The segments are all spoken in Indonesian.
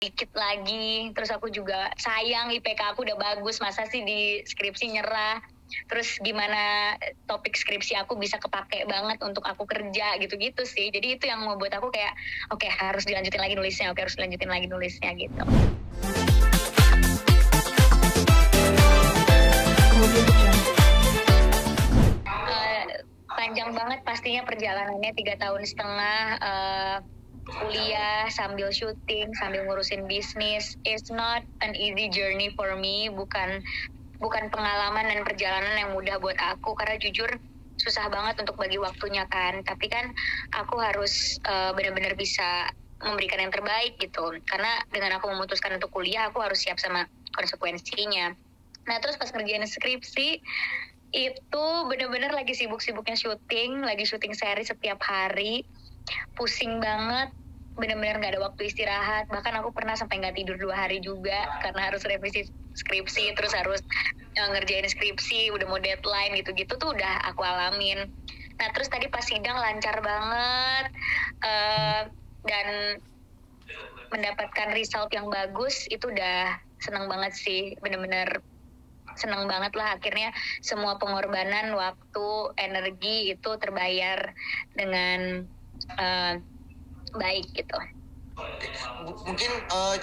dikit lagi. Terus aku juga sayang IPK aku udah bagus, masa sih di skripsi nyerah. Terus gimana topik skripsi aku bisa kepake banget untuk aku kerja gitu-gitu sih. Jadi itu yang membuat aku kayak oke, harus dilanjutin lagi nulisnya, harus dilanjutin lagi nulisnya gitu. Panjang banget pastinya perjalanannya 3,5 tahun kuliah sambil syuting, sambil ngurusin bisnis. It's not an easy journey for me, bukan pengalaman dan perjalanan yang mudah buat aku, karena jujur susah banget untuk bagi waktunya kan. Tapi kan aku harus benar-benar bisa memberikan yang terbaik gitu, karena dengan aku memutuskan untuk kuliah, aku harus siap sama konsekuensinya. Nah terus pas ngerjain skripsi itu benar-benar lagi sibuk-sibuknya syuting, lagi syuting seri setiap hari, pusing banget, benar-benar nggak ada waktu istirahat. Bahkan aku pernah sampai nggak tidur 2 hari juga karena harus revisi skripsi, terus harus ngerjain skripsi, udah mau deadline gitu-gitu tuh udah aku alamin. Nah terus tadi pas sidang lancar banget, dan mendapatkan result yang bagus, itu udah seneng banget sih, benar-benar seneng banget lah. Akhirnya semua pengorbanan waktu, energi itu terbayar dengan baik gitu. Mungkin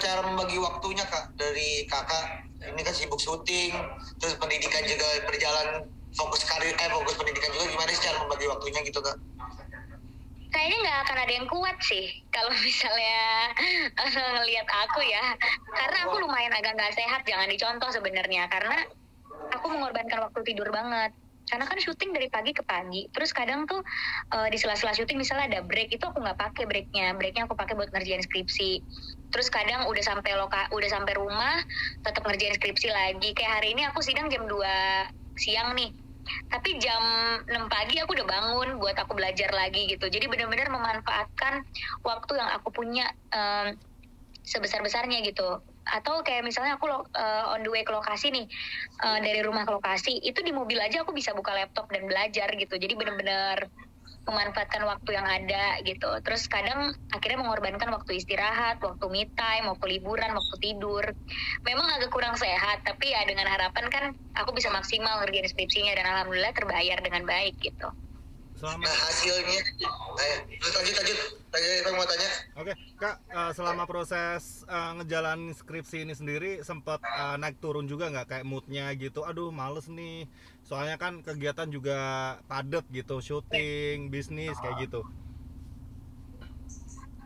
cara membagi waktunya Kak, dari Kakak ini kan sibuk syuting, terus pendidikan juga berjalan, fokus pendidikan juga, gimana sih cara membagi waktunya gitu Kak? Kayaknya nggak akan ada yang kuat sih kalau misalnya ngelihat aku ya, karena aku lumayan agak nggak sehat, jangan dicontoh sebenarnya, karena aku mengorbankan waktu tidur banget. Karena kan syuting dari pagi ke pagi, terus kadang tuh di sela-sela syuting misalnya ada break, itu aku nggak pakai breaknya aku pakai buat ngerjain skripsi. Terus kadang udah sampai rumah tetap ngerjain skripsi lagi. Kayak hari ini aku sidang jam 2 siang nih, tapi jam 6 pagi aku udah bangun buat aku belajar lagi gitu. Jadi benar-benar memanfaatkan waktu yang aku punya sebesar-besarnya gitu. Atau kayak misalnya aku on the way ke lokasi nih, dari rumah ke lokasi, itu di mobil aja aku bisa buka laptop dan belajar gitu. Jadi benar-benar memanfaatkan waktu yang ada gitu. Terus kadang akhirnya mengorbankan waktu istirahat, waktu me time, waktu liburan, waktu tidur. Memang agak kurang sehat, tapi ya dengan harapan kan aku bisa maksimal ngerjain skripsinya, dan alhamdulillah terbayar dengan baik gitu. Nah hasilnya, lanjut, saya mau tanya. Oke, Kak, selama proses ngejalanin skripsi ini sendiri sempat naik turun juga nggak, kayak moodnya gitu? Aduh, males nih. Soalnya kan kegiatan juga padat gitu, syuting, bisnis kayak gitu.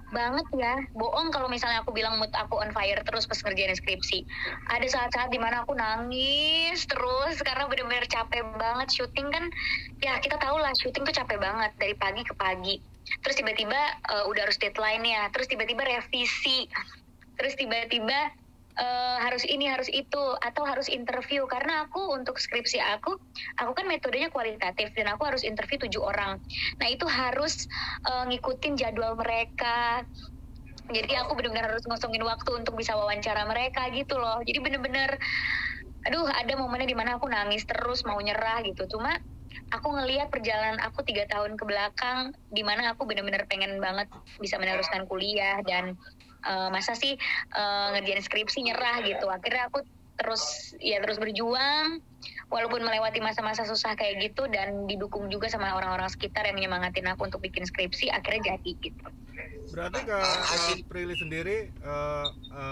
Banget ya, bohong kalau misalnya aku bilang mood aku on fire terus pas ngerjain skripsi. Ada saat-saat dimana aku nangis terus karena benar-benar capek banget. Syuting kan, ya kita tahu lah, syuting tuh capek banget dari pagi ke pagi. Terus tiba-tiba udah harus deadline ya, terus tiba-tiba revisi, terus tiba-tiba harus ini, harus itu, atau harus interview. Karena aku untuk skripsi aku kan metodenya kualitatif, dan aku harus interview 7 orang. Nah itu harus ngikutin jadwal mereka. Jadi aku benar-benar harus ngosongin waktu untuk bisa wawancara mereka gitu loh. Jadi benar-benar, aduh, ada momennya dimana aku nangis terus mau nyerah gitu. Cuma aku ngelihat perjalanan aku 3 tahun ke belakang, dimana aku benar-benar pengen banget bisa meneruskan kuliah, dan masa sih ngerjain skripsi nyerah gitu. Akhirnya aku terus berjuang walaupun melewati masa-masa susah kayak gitu, dan didukung juga sama orang-orang sekitar yang menyemangatin aku untuk bikin skripsi. Akhirnya jadi gitu. Berarti Prilly sendiri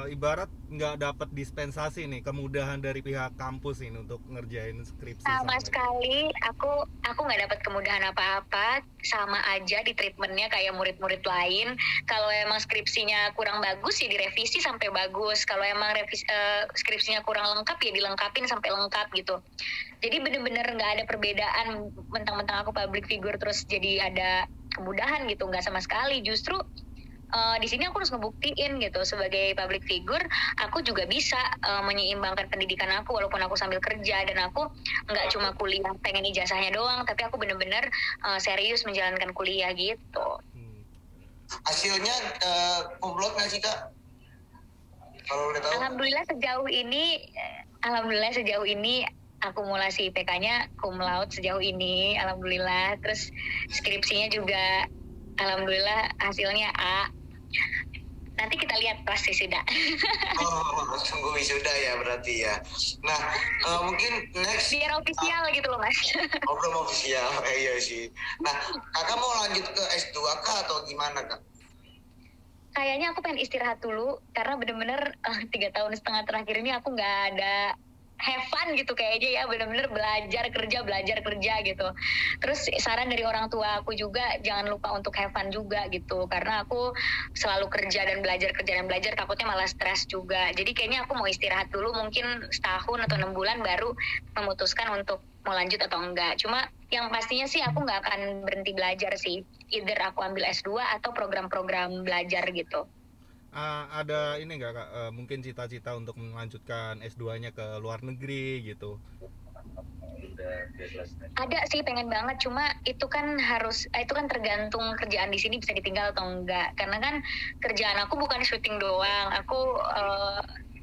ibarat nggak dapat dispensasi nih, kemudahan dari pihak kampus ini untuk ngerjain skripsi? Sama sekali, aku nggak dapat kemudahan apa-apa. Sama aja di treatmentnya kayak murid-murid lain. Kalau emang skripsinya kurang bagus ya direvisi sampai bagus. Kalau emang skripsinya kurang lengkap ya dilengkapin sampai lengkap gitu. Jadi bener-bener nggak ada perbedaan mentang-mentang aku public figure terus jadi ada kemudahan gitu. Nggak sama sekali. Justru di sini aku harus ngebuktiin gitu, sebagai public figure aku juga bisa menyeimbangkan pendidikan aku walaupun aku sambil kerja, dan aku nggak cuma kuliah pengen ijazahnya doang, tapi aku bener-bener serius menjalankan kuliah gitu. Hasilnya kumlot nggak sih Kak? Kalau udah tahu. Alhamdulillah sejauh ini akumulasi IPK-nya cum laude sejauh ini, alhamdulillah. Terus skripsinya juga alhamdulillah hasilnya A. nanti kita lihat pas wisuda. Oh, tunggu wisuda ya berarti ya. Nah, mungkin next Biar official gitu loh Mas. belum official, iya sih. Nah, kakak mau lanjut ke S2 kah atau gimana kak? Kayaknya aku pengen istirahat dulu karena bener-bener 3 tahun setengah terakhir ini aku nggak ada have fun gitu kayaknya ya, bener-bener belajar kerja gitu. Terus saran dari orang tua aku juga jangan lupa untuk have fun juga gitu, karena aku selalu kerja dan belajar takutnya malah stres juga. Jadi kayaknya aku mau istirahat dulu mungkin setahun atau 6 bulan baru memutuskan untuk mau lanjut atau enggak. Cuma yang pastinya sih aku nggak akan berhenti belajar sih, either aku ambil S2 atau program-program belajar gitu. Ada ini nggak kak, mungkin cita-cita untuk melanjutkan S2-nya ke luar negeri gitu? Ada sih, pengen banget, cuma itu kan tergantung kerjaan di sini bisa ditinggal atau enggak. Karena kan kerjaan aku bukan syuting doang, aku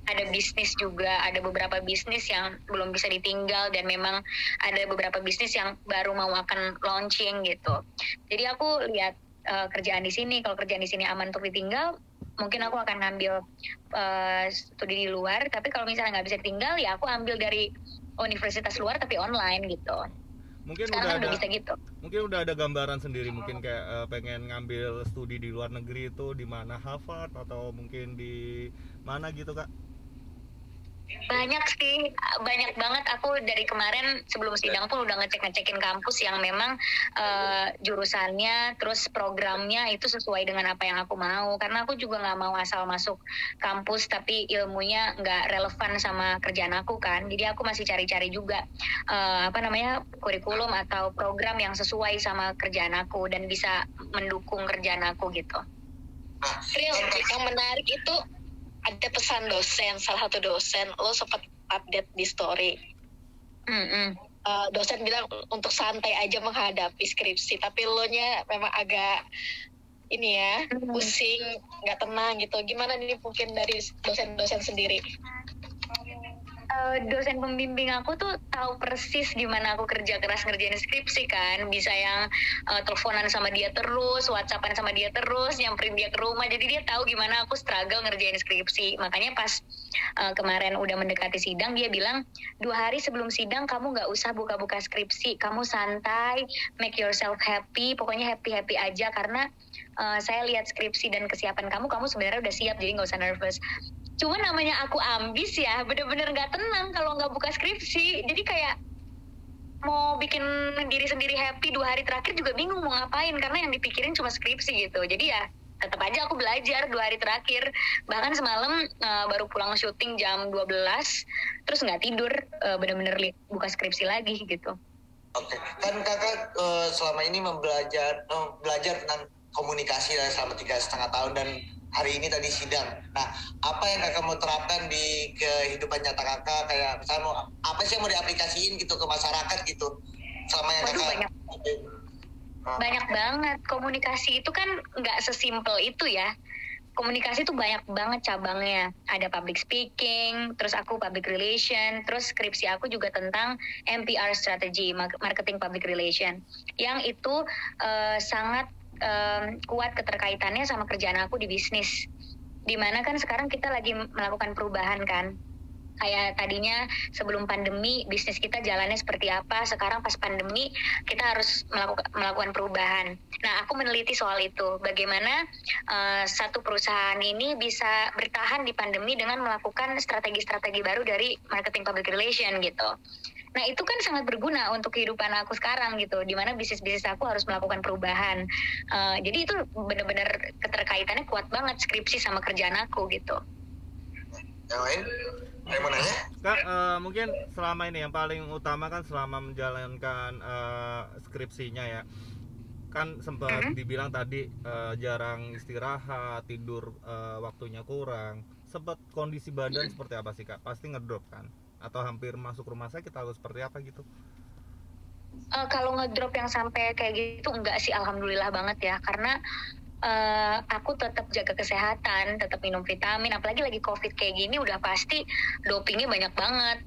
ada bisnis juga, ada beberapa bisnis yang belum bisa ditinggal dan memang ada beberapa bisnis yang baru mau akan launching gitu. Jadi aku lihat kerjaan di sini, kalau kerjaan di sini aman untuk ditinggal, mungkin aku akan ngambil studi di luar. Tapi kalau misalnya nggak bisa ditinggal, ya aku ambil dari universitas luar tapi online gitu. Mungkin sekarang udah bisa gitu. Mungkin udah ada gambaran sendiri, mungkin kayak pengen ngambil studi di luar negeri itu di mana, Harvard atau mungkin di mana gitu kak? Banyak sih, banyak banget. Aku dari kemarin sebelum sidang pun udah ngecekin kampus yang memang jurusannya terus programnya itu sesuai dengan apa yang aku mau, karena aku juga nggak mau asal masuk kampus tapi ilmunya nggak relevan sama kerjaan aku kan. Jadi aku masih cari-cari juga kurikulum atau program yang sesuai sama kerjaan aku dan bisa mendukung kerjaan aku gitu. Real, yang menarik itu ada pesan dosen, salah satu dosen lo sempat update di story. Dosen bilang untuk santai aja menghadapi skripsi, tapi lo nya memang agak ini ya, pusing, nggak tenang gitu. Gimana nih mungkin dari dosen-dosen sendiri? Dosen pembimbing aku tuh tahu persis gimana aku kerja keras ngerjain skripsi kan, bisa yang teleponan sama dia terus, whatsappan sama dia terus, nyamperin dia ke rumah, jadi dia tahu gimana aku struggle ngerjain skripsi. Makanya pas kemarin udah mendekati sidang, dia bilang 2 hari sebelum sidang kamu nggak usah buka-buka skripsi, kamu santai, make yourself happy, pokoknya happy aja, karena saya lihat skripsi dan kesiapan kamu sebenarnya udah siap, jadi nggak usah nervous. Cuma namanya aku ambis ya, bener-bener gak tenang kalau gak buka skripsi. Jadi kayak mau bikin diri sendiri happy 2 hari terakhir juga bingung mau ngapain, karena yang dipikirin cuma skripsi gitu. Jadi ya tetap aja aku belajar 2 hari terakhir. Bahkan semalam baru pulang syuting jam 12, terus gak tidur, bener-bener buka skripsi lagi gitu. Oke, kan kakak selama ini belajar tentang komunikasi selama 3,5 tahun dan hari ini tadi sidang. Nah, apa yang kakak mau terapkan di kehidupan nyata kakak? Kayak misalnya apa sih yang mau diaplikasiin gitu ke masyarakat gitu selama yang kakak? Banyak banget. Komunikasi itu kan nggak sesimpel itu ya. Komunikasi itu banyak banget cabangnya. Ada public speaking, terus aku public relation, terus skripsi aku juga tentang MPR strategy, marketing public relation. Yang itu sangat kuat keterkaitannya sama kerjaan aku di bisnis. Dimana kan sekarang kita lagi melakukan perubahan kan. Kayak tadinya sebelum pandemi bisnis kita jalannya seperti apa, sekarang pas pandemi kita harus melakukan perubahan. Nah, aku meneliti soal itu, bagaimana satu perusahaan ini bisa bertahan di pandemi dengan melakukan strategi-strategi baru dari marketing public relation gitu. Nah, itu kan sangat berguna untuk kehidupan aku sekarang gitu, dimana bisnis-bisnis aku harus melakukan perubahan. Jadi itu benar-benar keterkaitannya kuat banget skripsi sama kerjaan aku gitu. Yang lain? Yang mau nanya? Kak, mungkin selama ini yang paling utama kan selama menjalankan skripsinya ya, kan sempat dibilang tadi jarang istirahat, tidur waktunya kurang. Sempat kondisi badan seperti apa sih kak? Pasti ngedrop kan? Atau hampir masuk rumah sakit atau seperti apa gitu? Kalau ngedrop yang sampai kayak gitu enggak sih, alhamdulillah banget ya, karena aku tetap jaga kesehatan, tetap minum vitamin, apalagi lagi COVID kayak gini udah pasti dopingnya banyak banget.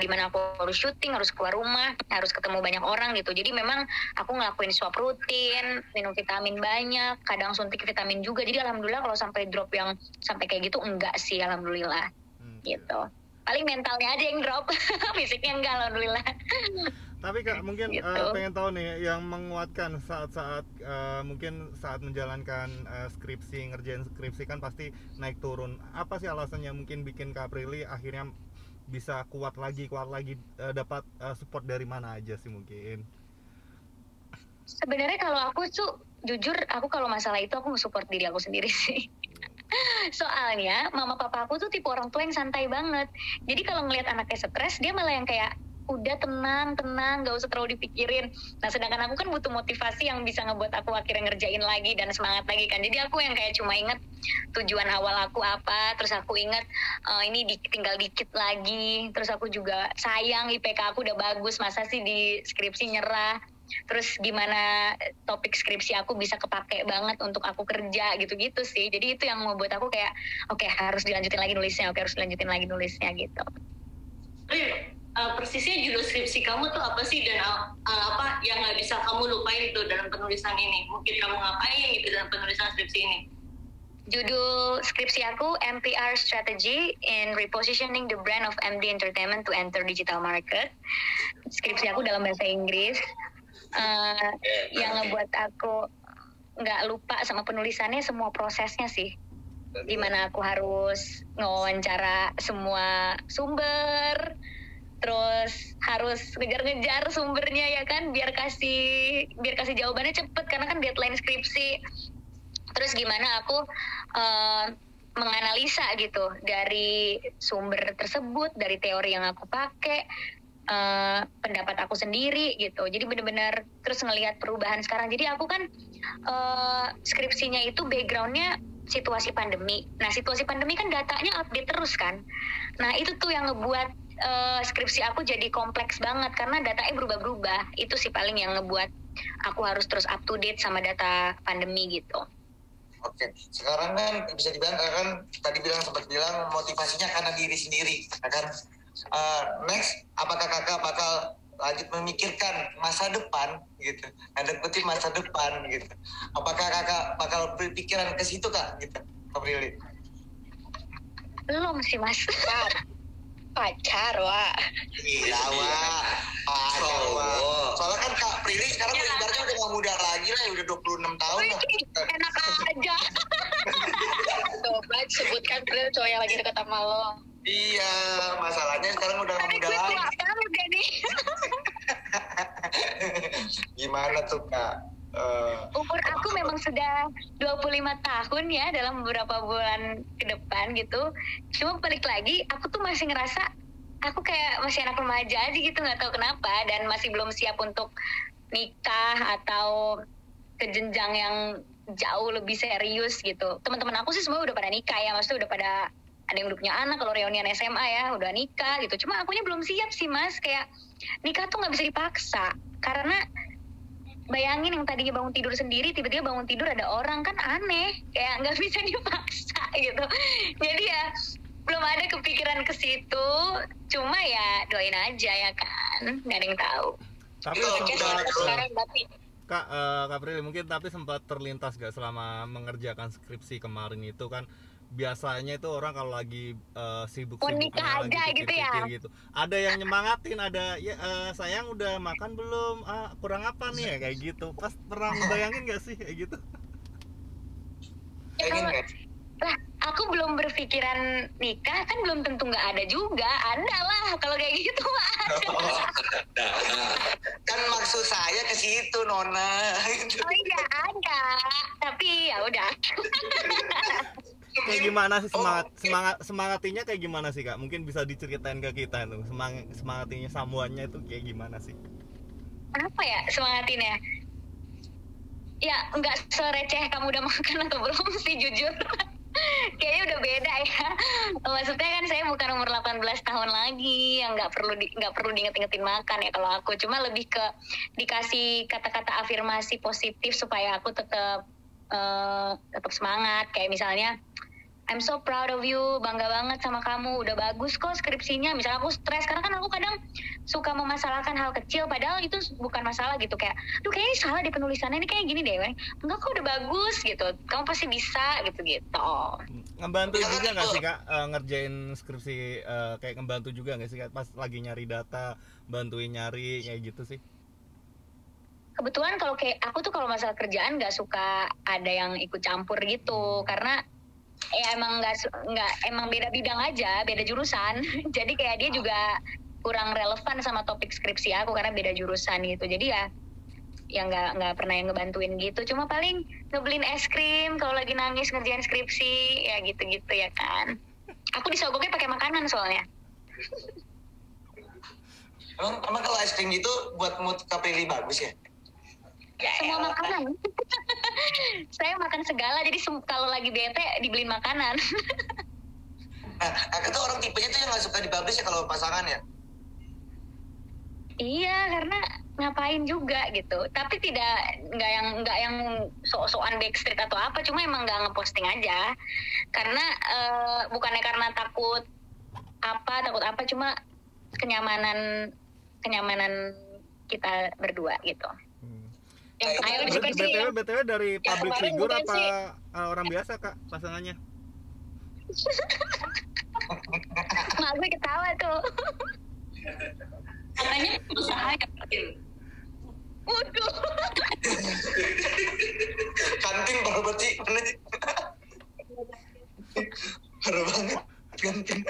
dimana aku harus syuting, harus keluar rumah, harus ketemu banyak orang gitu. Jadi memang aku ngelakuin swab rutin, minum vitamin banyak, kadang suntik vitamin juga. Jadi alhamdulillah kalau sampai drop yang sampai kayak gitu enggak sih, alhamdulillah. Gitu. Paling mentalnya aja yang drop, fisiknya enggak, alhamdulillah. Tapi Kak, mungkin Gitu. pengen tahu nih yang menguatkan saat-saat mungkin saat menjalankan skripsi, ngerjain skripsi kan pasti naik turun. Apa sih alasannya mungkin bikin Kak Prilly akhirnya bisa kuat lagi dapat support dari mana aja sih mungkin? Sebenarnya kalau aku tuh jujur, aku kalau masalah itu aku support diri aku sendiri sih. Soalnya mama papa aku tuh tipe orang tua yang santai banget. Jadi kalau ngelihat anaknya stres, dia malah yang kayak udah tenang, gak usah terlalu dipikirin. Nah sedangkan aku kan butuh motivasi yang bisa ngebuat aku akhirnya ngerjain lagi dan semangat lagi kan. Jadi aku yang kayak cuma inget tujuan awal aku apa, terus aku inget ini tinggal dikit lagi. Terus aku juga sayang IPK aku udah bagus, masa sih di skripsi nyerah. Terus gimana topik skripsi aku bisa kepake banget untuk aku kerja gitu-gitu sih. Jadi itu yang membuat aku kayak oke, harus dilanjutin lagi nulisnya gitu. Persisnya judul skripsi kamu tuh apa sih, dan apa yang nggak bisa kamu lupain tuh dalam penulisan ini? Mungkin kamu ngapain gitu dalam penulisan skripsi ini? Judul skripsi aku MPR Strategy in Repositioning the Brand of MD Entertainment to Enter Digital Market. Skripsi aku dalam bahasa Inggris. Yang ngebuat aku nggak lupa sama penulisannya semua prosesnya sih. Dimana aku harus ngewawancara semua sumber, terus harus ngejar-ngejar sumbernya ya kan, biar kasih jawabannya cepet karena kan deadline skripsi. Terus gimana aku menganalisa gitu dari sumber tersebut, dari teori yang aku pakai, pendapat aku sendiri gitu. Jadi benar-benar terus ngelihat perubahan sekarang. Jadi aku kan skripsinya itu backgroundnya situasi pandemi. Nah situasi pandemi kan datanya update terus kan. Nah itu tuh yang ngebuat skripsi aku jadi kompleks banget karena datanya berubah-berubah. Itu sih paling yang ngebuat aku harus terus up to date sama data pandemi gitu. Oke, sekarang kan bisa dibilang kan tadi sempat bilang motivasinya karena diri sendiri, kan? Next, apakah kakak bakal lanjut memikirkan masa depan gitu? Ada kutip masa depan gitu. Apakah kakak bakal berpikiran ke situ kak? Gitu, Kak Prilly? Belum sih mas. Pacar, Wak. Iya, Wak. Soalnya kan Kak Prilly sekarang ibaratnya udah gak muda lagi lah, udah 26 tahun lah. Enak aja. Coba sebutkan Pril cowok yang lagi deket sama lo. Iya, masalahnya sekarang udah gak muda lagi. Gimana tuh Kak? Umur aku memang sudah 25 tahun ya dalam beberapa bulan ke depan gitu. Cuma balik lagi, aku tuh masih ngerasa aku kayak masih anak remaja aja gitu, nggak tahu kenapa, dan masih belum siap untuk nikah atau ke jenjang yang jauh lebih serius gitu. Teman-teman aku sih semua udah pada nikah ya, maksudnya udah pada ada yang udah punya anak, kalau reunian SMA ya udah nikah gitu. Cuma akunya belum siap sih mas, kayak nikah tuh nggak bisa dipaksa karena bayangin yang tadinya bangun tidur sendiri, tiba-tiba bangun tidur ada orang, kan aneh, kayak nggak bisa dipaksa gitu. Jadi ya belum ada kepikiran ke situ, cuma ya doain aja ya kan, nggak ada yang tahu. Tapi Sekarang berarti Kak Prilly mungkin tapi sempat terlintas gak selama mengerjakan skripsi kemarin itu kan, biasanya itu orang kalau lagi sibuk-sibuknya nikah lagi aja gitu ya? gitu. Ada yang nyemangatin, ada ya sayang udah makan belum? Kurang apa nih ya kayak gitu. Pas pernah bayangin gak sih kayak gitu? Ya, kalau, lah aku belum berpikiran nikah kan belum tentu nggak ada juga, ada lah kalau kayak gitu mah ada. Kan maksud saya ke situ Nona. Oh iya ada, tapi ya udah. Kayak gimana sih semangatinya kayak gimana sih Kak? Mungkin bisa diceritain ke kita tuh semangatinya samuannya itu kayak gimana sih? Apa ya semangatinnya? Ya nggak sereceh kamu udah makan atau belum sih jujur. Kayaknya udah beda ya. Maksudnya kan saya bukan umur 18 tahun lagi yang nggak perlu diinget-ingetin makan ya kalau aku. Cuma lebih ke dikasih kata-kata afirmasi positif supaya aku tetap semangat. Kayak misalnya I'm so proud of you, bangga banget sama kamu, udah bagus kok skripsinya. Misalnya aku stres, karena kan aku kadang suka memasalahkan hal kecil, padahal itu bukan masalah gitu. Kayak, duh kayaknya salah di penulisannya, ini kayak gini deh. Enggak kok udah bagus gitu, kamu pasti bisa gitu-gitu. Ngebantu juga nggak sih Kak ngerjain skripsi, kayak ngebantu juga nggak sih Kak pas lagi nyari data, bantuin nyari kayak gitu sih? Kebetulan kalau kayak aku tuh kalau masalah kerjaan nggak suka ada yang ikut campur gitu, karena ya emang emang beda bidang aja, beda jurusan. Jadi kayak dia juga kurang relevan sama topik skripsi aku karena beda jurusan gitu. Jadi ya nggak pernah yang ngebantuin gitu. Cuma paling ngebeliin es krim kalau lagi nangis ngerjain skripsi, ya gitu-gitu ya kan. Aku disogoknya pakai makanan soalnya. Emang kalau es krim gitu buat mood Kak Prilly bagus ya? Ya, semua makanan. Saya makan segala, jadi kalau lagi bete dibeliin makanan. Nah, Kakak tuh orang tipenya tuh yang nggak suka dipublish ya kalau pasangan ya? Iya, karena ngapain juga gitu. Tapi nggak yang sok-sokan backstreet atau apa, cuma emang nggak ngeposting aja. Karena bukannya karena takut apa, cuma kenyamanan kita berdua gitu. Yang kemarin juga sih BTW dari yang public kemarin figure bukan apa sih. Orang biasa Kak pasangannya? Mak gue ketawa tuh. Katanya usaha ya Pil. Waduh. Kantin parah banget sih, bener sih. Parah banget, kantin.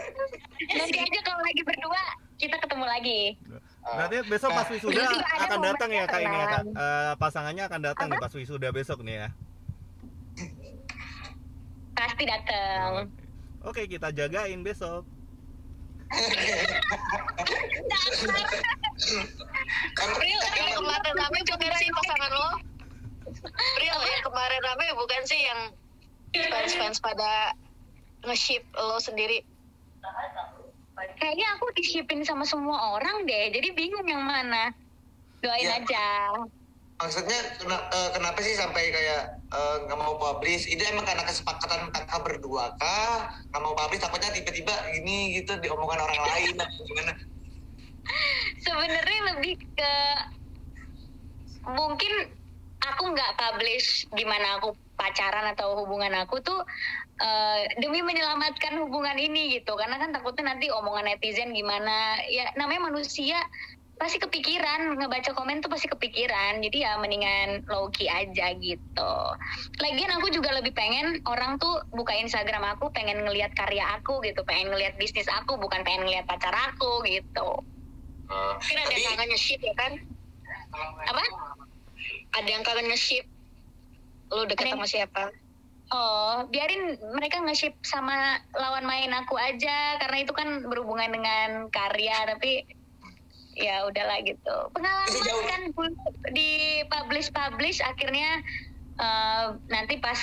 Nanti aja kalau lagi berdua kita ketemu lagi. Berarti besok pas wisuda Jadi ada akan datang ya Kak ini ya Kak? momennya Pasangannya akan datang nih pas wisuda besok nih ya? Pasti datang. Oke, kita jagain besok. Pril, yang kemarin rame bukan sih pasangan lo? Pril, yang kemarin rame bukan sih yang fans pada nge-ship lo sendiri? Kayaknya aku di-shipin sama semua orang deh, jadi bingung yang mana. Doain Ya. aja. Maksudnya kenapa sih sampai kayak nggak mau publish? Itu emang karena kesepakatan Kakak berdua kah? Nggak mau publish takutnya tiba-tiba gini gitu diomongan orang lain atau gimana? Sebenarnya lebih ke mungkin aku nggak publish gimana aku pacaran atau hubungan aku tuh demi menyelamatkan hubungan ini gitu, karena kan takutnya nanti omongan netizen gimana, ya namanya manusia pasti kepikiran, ngebaca komen tuh pasti kepikiran, jadi ya mendingan low key aja gitu. Lagian aku juga lebih pengen orang tuh buka Instagram aku pengen ngelihat karya aku gitu, pengen ngelihat bisnis aku, bukan pengen ngelihat pacar aku gitu. Mungkin ada yang kangen nge-ship ya kan? Apa? Ada yang kangen nge-ship. Lo deket sama siapa? Oh, biarin mereka nge-ship sama lawan main aku aja, karena itu kan berhubungan dengan karya, tapi ya udahlah gitu. Pengalaman kan di publish akhirnya nanti pas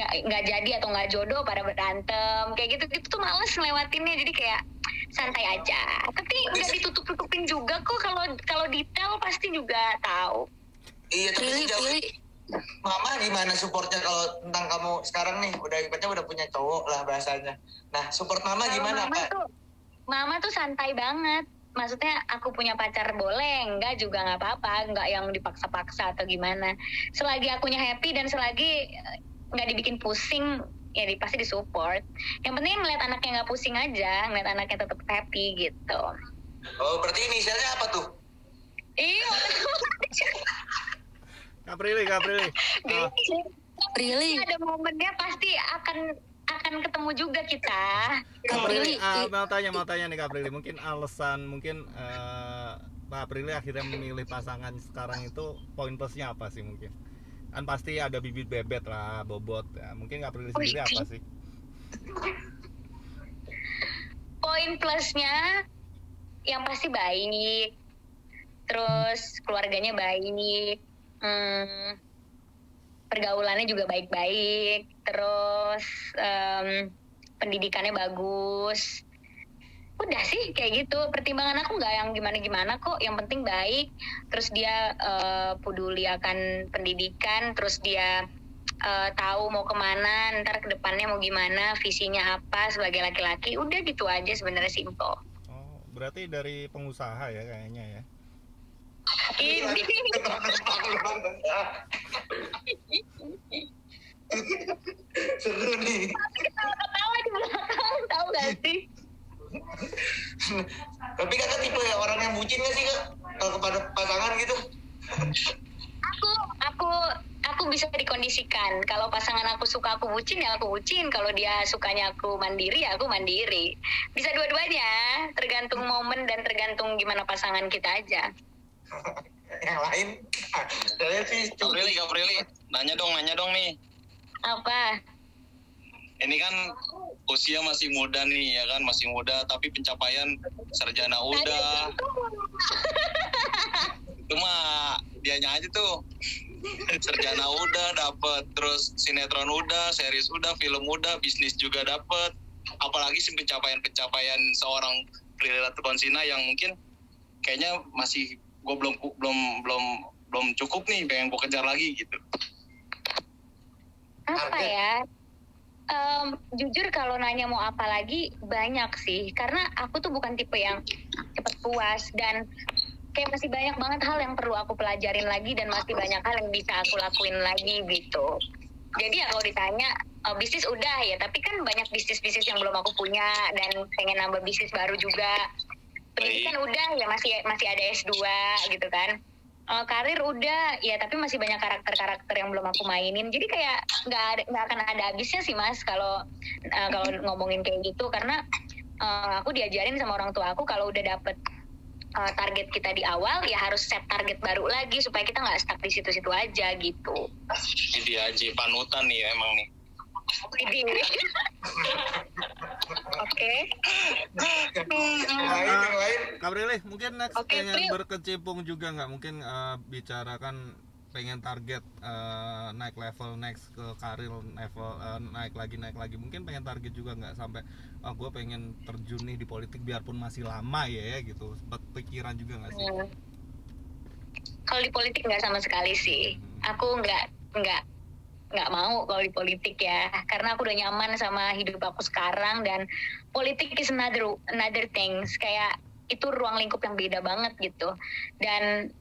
nggak jadi atau nggak jodoh pada berantem kayak gitu tuh males ngelewatinnya, jadi kayak santai aja. Tapi nggak ditutup-tutupin juga kok, kalau detail pasti juga tahu. Iya, tapi sejauh Mama gimana supportnya kalau tentang kamu sekarang nih udah punya cowok lah bahasanya. Nah, support Mama Kalau gimana Pak? Mama tuh santai banget. Maksudnya aku punya pacar boleh, enggak juga nggak apa-apa, nggak yang dipaksa-paksa atau gimana. Selagi akunya happy dan selagi nggak dibikin pusing, ya pasti disupport. Yang penting ngeliat anaknya nggak pusing aja, ngeliat anaknya tetap happy gitu. Oh, berarti inisialnya apa tuh? Iya. Kak Prilly. Prilly. Ada momennya pasti akan ketemu juga kita. Kak Prilly, mau tanya nih Kak Prilly, mungkin alasan Kak Prilly akhirnya memilih pasangan sekarang itu poin plusnya apa sih mungkin? Kan pasti ada bibit bebet lah, bobot ya. Mungkin Kak Prilly sendiri apa sih? Poin plusnya yang pasti baik, terus keluarganya baik, pergaulannya juga baik-baik, terus pendidikannya bagus. Udah sih kayak gitu. Pertimbangan aku nggak yang gimana-gimana kok, yang penting baik, terus dia peduli akan pendidikan, terus dia tahu mau kemana, ntar ke depannya mau gimana, visinya apa sebagai laki-laki. Udah gitu aja sebenarnya, simple. Oh, berarti dari pengusaha ya kayaknya ya. Ini Seru nih. ketawa di belakang, tahu gak sih? Tapi kakak tipe orang yang bucin gak sih kak? Kalau kepada pasangan gitu? Aku bisa dikondisikan. Kalau pasangan aku suka aku bucin, ya aku bucin. Kalau dia sukanya aku mandiri, ya aku mandiri. Bisa dua-duanya, tergantung momen dan tergantung gimana pasangan kita aja. Yang lain, saya sih Kak Prilly, nanya dong nih. Apa? Ini kan usia masih muda nih ya kan, masih muda tapi pencapaian sarjana udah. Itu mah dianya aja tuh. Sarjana udah dapet, terus sinetron udah, series udah, film udah, bisnis juga dapet. Apalagi sih pencapaian seorang Prilly Latuconsina yang mungkin kayaknya masih gue belum cukup nih, pengen gue kejar lagi gitu. Apa ya? Jujur kalau nanya mau apa lagi, banyak sih. Karena aku tuh bukan tipe yang cepet puas, dan kayak masih banyak banget hal yang perlu aku pelajarin lagi, dan masih banyak hal yang bisa aku lakuin lagi gitu. Jadi ya kalau ditanya, bisnis udah ya, tapi kan banyak bisnis-bisnis yang belum aku punya, dan pengen nambah bisnis baru juga. Pendidikan udah ya, masih ada S2 gitu kan. Karir udah ya, tapi masih banyak karakter-karakter yang belum aku mainin. Jadi kayak nggak akan ada habisnya sih Mas kalau ngomongin kayak gitu, karena aku diajarin sama orang tua aku kalau udah dapet target kita di awal ya harus set target baru lagi supaya kita nggak stuck di situ-situ aja gitu. Jadi aja panutan nih emang nih. Oke. yang lain. Kak Prilly, mungkin next Oke, pengen Pril. berkecimpung juga nggak? Mungkin bicarakan pengen target naik level next ke karir level, naik lagi. Mungkin pengen target juga nggak sampai gue pengen terjun nih di politik biarpun masih lama ya gitu. Sempat pikiran juga nggak sih? Kalau di politik nggak sama sekali sih. Aku nggak mau kalau di politik ya, karena aku udah nyaman sama hidup aku sekarang, dan politik is another things, kayak itu ruang lingkup yang beda banget gitu, dan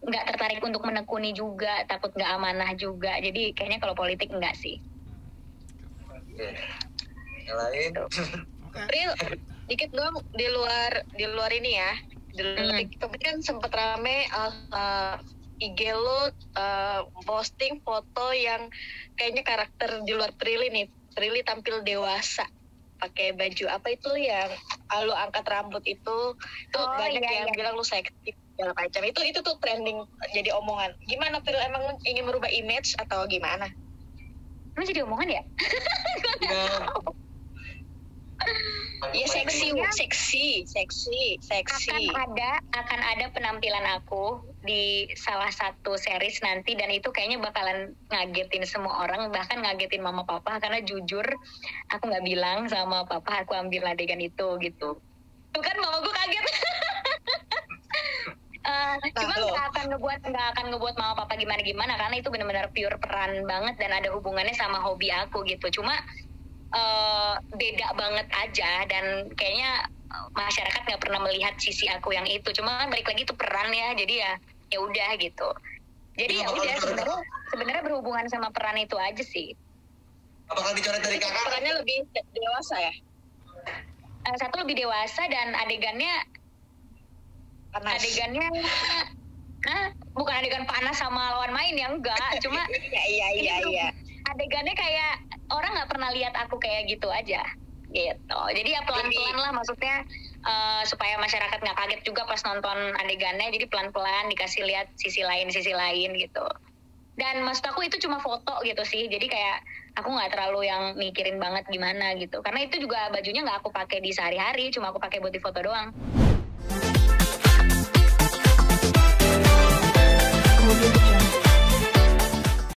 nggak tertarik untuk menekuni juga, takut nggak amanah juga. Jadi kayaknya kalau politik enggak sih. Yang lain. Oke. Pril, dikit dong di luar ini ya. Di luar TikTok kan sempet rame IG lo posting foto yang kayaknya karakter di luar Prilly nih. Prilly tampil dewasa pakai baju apa itu yang lo angkat rambut itu banyak iya, yang iya. bilang lo seksi segala macam. Itu tuh trending jadi omongan. Gimana Prilly, emang ingin merubah image atau gimana? Emang jadi omongan ya? Ya seksi. Akan ada penampilan aku di salah satu series nanti, dan itu kayaknya bakalan ngagetin semua orang, bahkan ngagetin mama papa, karena jujur aku nggak bilang sama papa aku ambil adegan itu gitu. Tuh kan mama gue kaget. Cuma nggak akan ngebuat mama papa gimana karena itu benar-benar pure peran banget dan ada hubungannya sama hobi aku gitu. Cuma beda banget aja, dan kayaknya masyarakat nggak pernah melihat sisi aku yang itu. Cuma kan balik lagi itu peran ya, jadi ya udah gitu. Jadi ya udah, sebenarnya berhubungan sama peran itu aja sih. Apakah dicoret dari kakak? Perannya lebih dewasa ya? Satu lebih dewasa, dan adegannya Panas. bukan adegan panas sama lawan main ya, enggak. Cuma Iya. adegannya kayak orang nggak pernah lihat aku kayak gitu aja gitu. Jadi ya pelan-pelan lah, maksudnya supaya masyarakat nggak kaget juga pas nonton adegannya. Jadi pelan-pelan dikasih lihat sisi lain gitu. Dan maksud aku itu cuma foto gitu sih, jadi kayak aku nggak terlalu yang mikirin banget gimana gitu, karena itu juga bajunya nggak aku pakai di sehari-hari, cuma aku pakai buat di foto doang.